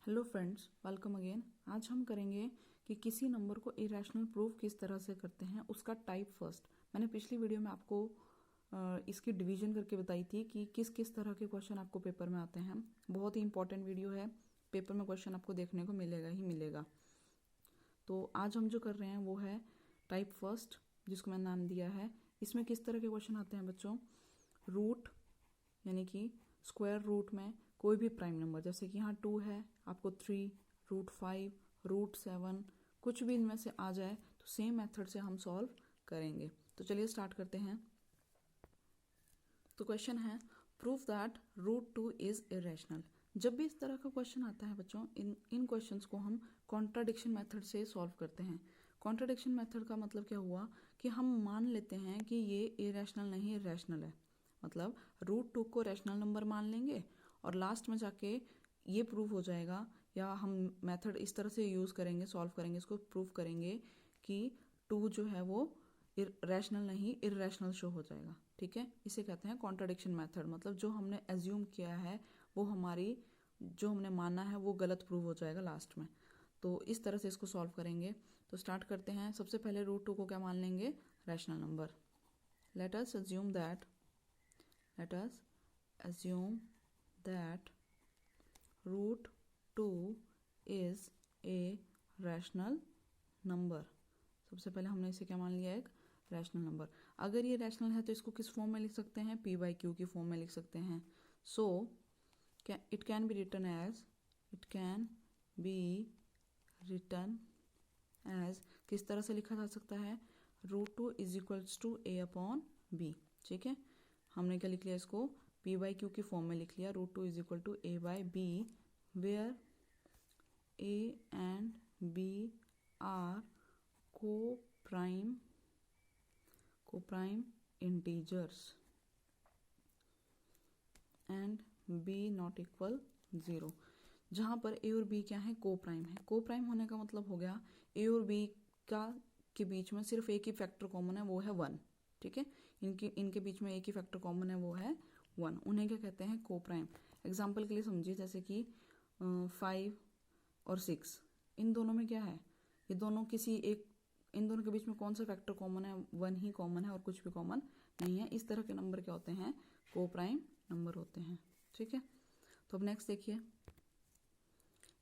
Hello friends, welcome again. आज हम करेंगे कि किसी नंबर को इरेशनल प्रूफ किस तरह से करते हैं, उसका टाइप फर्स्ट। मैंने पिछली वीडियो में आपको इसकी डिवीजन करके बताई थी कि किस किस तरह के क्वेश्चन आपको पेपर में आते हैं। बहुत ही इंपॉर्टेंट वीडियो है, पेपर में क्वेश्चन आपको देखने को मिलेगा ही मिलेगा। तो आज हम जो कर रहे हैं वो है टाइप फर्स्ट, जिसको मैंने नाम दिया है। इसमें किस तरह के क्वेश्चन आते हैं बच्चों? रूट यानी कि स्क्वायर रूट में कोई भी प्राइम नंबर, जैसे कि यहाँ 2 है, आपको 3, √5, √7 कुछ भी इनमें से आ जाए तो सेम मेथड से हम सॉल्व करेंगे। तो चलिए स्टार्ट करते हैं। तो क्वेश्चन है प्रूफ दैट √2 इज इरेशनल। जब भी इस तरह का क्वेश्चन आता है बच्चों, इन क्वेश्चंस को हम कॉन्ट्राडिक्शन मेथड से सॉल्व करते हैं। कॉन्ट्राडिक्शन मेथड का मतलब क्या हुआ कि हम मान लेते हैं कि ये इरेशनल नहीं रैशनल है। मतलब √2 को रैशनल नंबर मान लेंगे और लास्ट में जाके ये प्रूव हो जाएगा, या हम मेथड इस तरह से यूज़ करेंगे, सॉल्व करेंगे, इसको प्रूव करेंगे कि 2 जो है वो रैशनल नहीं इरेशनल शो हो जाएगा। ठीक है, इसे कहते हैं कॉन्ट्राडिक्शन मेथड। मतलब जो हमने एज्यूम किया है वो हमारी, जो हमने माना है वो गलत प्रूव हो जाएगा लास्ट में। तो इस तरह से इसको सॉल्व करेंगे। तो स्टार्ट करते हैं। सबसे पहले √2 को क्या मान लेंगे? Rational number. Let us assume that √2 is a rational number. सबसे पहले हमने इसे क्या मान लिया? एक रैशनल नंबर। अगर ये रैशनल है तो इसको किस फॉर्म में लिख सकते हैं? p/q की फॉर्म में लिख सकते हैं। So it can be written as किस तरह से लिखा जा सकता है? √2 इज इक्वल्स टू a/b। ठीक है, हमने क्या लिख लिया? इसको p/q की फॉर्म में लिख लिया। √2 is equal to a/b, where a and b are co-prime integers and b not equal 0। जहाँ पर a और b क्या है? को प्राइम है। को प्राइम होने का मतलब हो गया a और b का के बीच में सिर्फ एक ही फैक्टर कॉमन है, वो है 1। ठीक है, इनके बीच में एक ही फैक्टर कॉमन है, वो है 1। उन्हें क्या कहते हैं? को प्राइम। एग्जाम्पल के लिए समझिए, जैसे कि 5 और 6, इन दोनों में क्या है? ये दोनों इन दोनों के बीच में कौन सा फैक्टर कॉमन है? 1 ही कॉमन है और कुछ भी कॉमन नहीं है। इस तरह के नंबर क्या होते हैं? को प्राइम नंबर होते हैं। ठीक है, तो अब नेक्स्ट देखिए,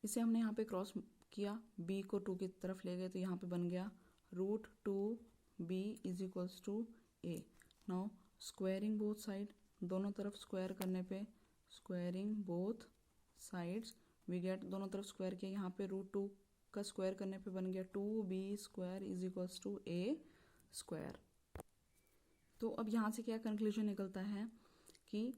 इसे हमने यहाँ पे क्रॉस किया, b को 2 की तरफ ले गए तो यहाँ पे बन गया √2b is equals to a। Now squaring both side, दोनों तरफ स्क्वायर करने पे, squaring both sides we get, दोनों तरफ स्क्वायर किया, यहाँ पे √2 का स्क्वायर करने पे बन गया 2b² is equals to a²। तो अब यहाँ से क्या कंक्लूजन निकलता है कि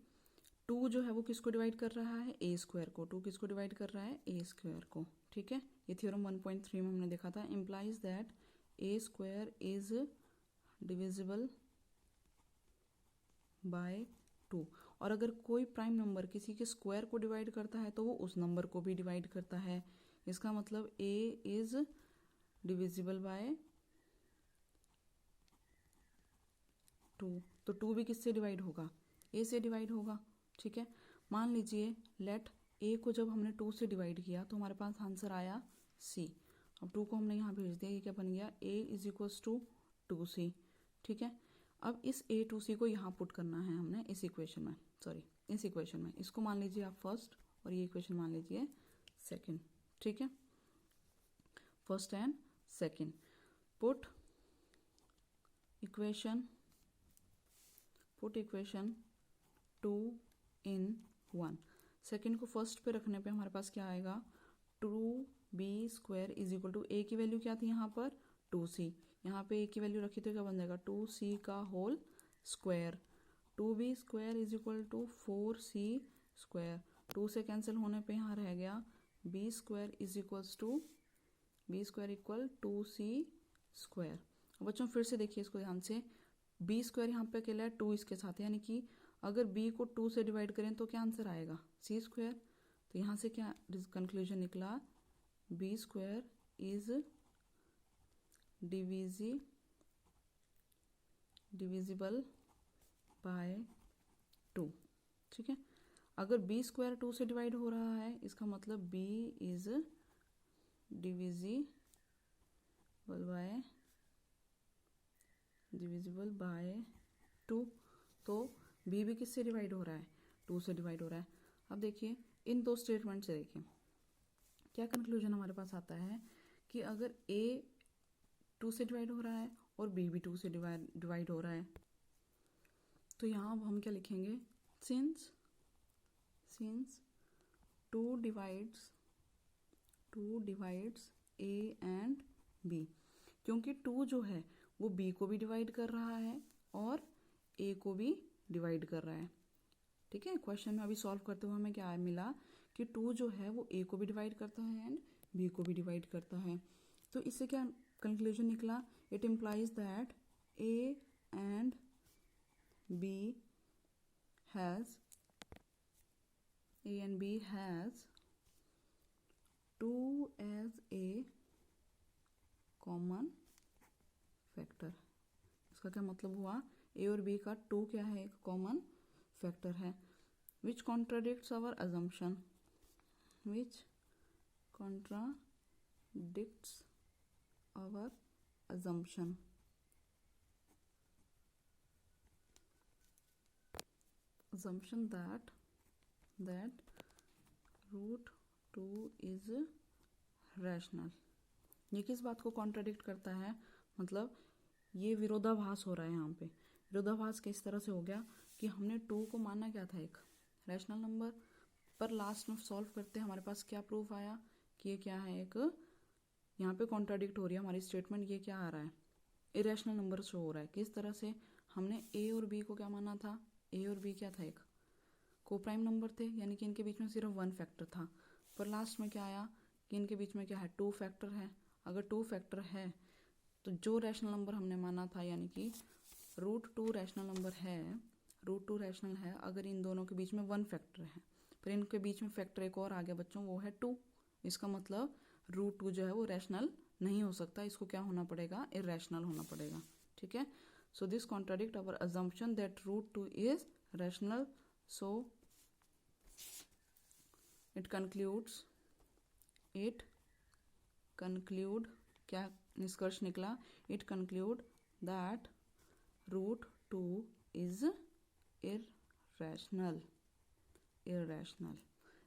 2 जो है वो किसको डिवाइड कर रहा है? a² को। 2 किसको डिवाइड कर रहा है? a² को। ठीक है, ये थ्योरम 1.3 में हमने देखा था। Implies that a² is divisible by 2। और अगर कोई प्राइम नंबर किसी के स्क्वायर को डिवाइड करता है तो वो उस नंबर को भी डिवाइड करता है। इसका मतलब a इज डिविजिबल बाय 2। तो 2 भी किससे डिवाइड होगा? a से डिवाइड होगा। ठीक है, मान लीजिए लेट a को जब हमने 2 से डिवाइड किया तो हमारे पास आंसर आया c। अब 2 को हमने यहाँ भेज दिया, ये क्या बन गया? a is equals to 2c। ठीक है, अब इस a 2c को यहाँ पुट करना है हमने इस इक्वेशन में। इसको मान लीजिए आप फर्स्ट और ये इक्वेशन मान लीजिए सेकंड। ठीक है, first and second. Put equation 2 in 1। Second को फर्स्ट पे रखने पे हमारे पास क्या आएगा? 2b² is equal to a की वैल्यू क्या थी यहाँ पर? 2c। यहाँ पे a की वैल्यू रखी तो क्या बन जाएगा? 2c का whole square. 2b² is equal to 4c²। 2 से कैंसिल होने पे यहाँ रह गया b² is equals to b² equal 2c²। बच्चों फिर से देखिए इसको ध्यान से, b² यहाँ पे अकेला है, 2 इसके साथ है, यानी कि अगर b को 2 से डिवाइड करें तो क्या आंसर आएगा? c²। तो यहाँ से क्या कंक्लूजन निकला? b² is divisible by 2। ठीक है, अगर बी स्क्वायर 2 से डिवाइड हो रहा है इसका मतलब बी इज डिविजिबल बाय 2। तो बी भी किससे डिवाइड हो रहा है, 2 से डिवाइड हो रहा है। अब देखिए इन दो स्टेटमेंट से देखिए क्या कंक्लूजन हमारे पास आता है कि अगर ए 2 से डिवाइड हो रहा है और बी भी 2 से डिवाइड हो रहा है तो यहाँ अब हम क्या लिखेंगे, since 2 divides A and B, क्योंकि 2 जो है वो बी को भी डिवाइड कर रहा है और ए को भी डिवाइड कर रहा है। ठीक है, क्वेश्चन में अभी सॉल्व करते हुए हमें क्या मिला कि 2 जो है वो ए को भी डिवाइड करता है एंड बी को भी डिवाइड करता है। तो इससे क्या कंक्लूजन निकला, it implies that A and B has 2 as a common factor. इसका क्या मतलब हुआ, ए और बी का 2 क्या है, एक कॉमन फैक्टर है। Which contradicts our assumption, assumption that root 2 is rational। ये किस बात को कॉन्ट्राडिक्ट करता है, मतलब ये विरोधाभास हो रहा है। यहाँ पे विरोधाभास किस तरह से हो गया कि हमने 2 को माना क्या था, एक रैशनल नंबर, पर लास्ट में सॉल्व करते हमारे पास क्या प्रूफ आया कि ये क्या है, एक यहाँ पे कॉन्ट्राडिक्ट हो रही है हमारी स्टेटमेंट। ये क्या आ रहा है, इरेशनल नंबर शो हो रहा है। किस तरह से, हमने ए और बी को क्या माना था, ए और बी क्या था, एक कोप्राइम नंबर थे, यानी कि इनके बीच में सिर्फ 1 फैक्टर था। पर लास्ट में क्या आया कि इनके बीच में क्या है, 2 फैक्टर है। अगर 2 फैक्टर है तो जो रैशनल नंबर हमने माना था, यानी कि √2 रैशनल नंबर है, √2 रैशनल है अगर इन दोनों के बीच में 1 फैक्टर है। पर इनके बीच में फैक्टर एक और आ गया बच्चों, वो है 2। इसका मतलब √2 जो है वो रैशनल नहीं हो सकता, इसको क्या होना पड़ेगा, इरेशनल होना पड़ेगा। ठीक है, so this contradict our assumption that √2 is rational. So it conclude क्या निष्कर्ष निकला, it conclude that √2 is irrational.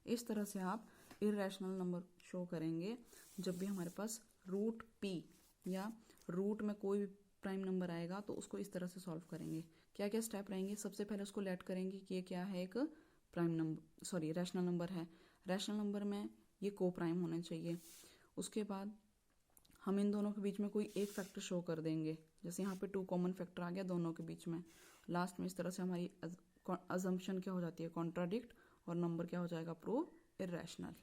इस तरह से आप इररेशनल नंबर शो करेंगे जब भी हमारे पास √p या रूट में कोई भी प्राइम नंबर आएगा तो उसको इस तरह से सॉल्व करेंगे। क्या क्या स्टेप रहेंगे, सबसे पहले उसको लेट करेंगे कि ये क्या है, एक prime number, sorry rational number है। रैशनल नंबर में ये को प्राइम होना चाहिए। उसके बाद हम इन दोनों के बीच में कोई एक फैक्टर शो कर देंगे, जैसे यहाँ पे 2 कॉमन फैक्टर आ गया दोनों के बीच में। लास्ट में इस तरह से हमारी अजम्पशन क्या हो जाती है, कॉन्ट्राडिक्ट, और नंबर क्या हो जाएगा, प्रूव इररेशनल।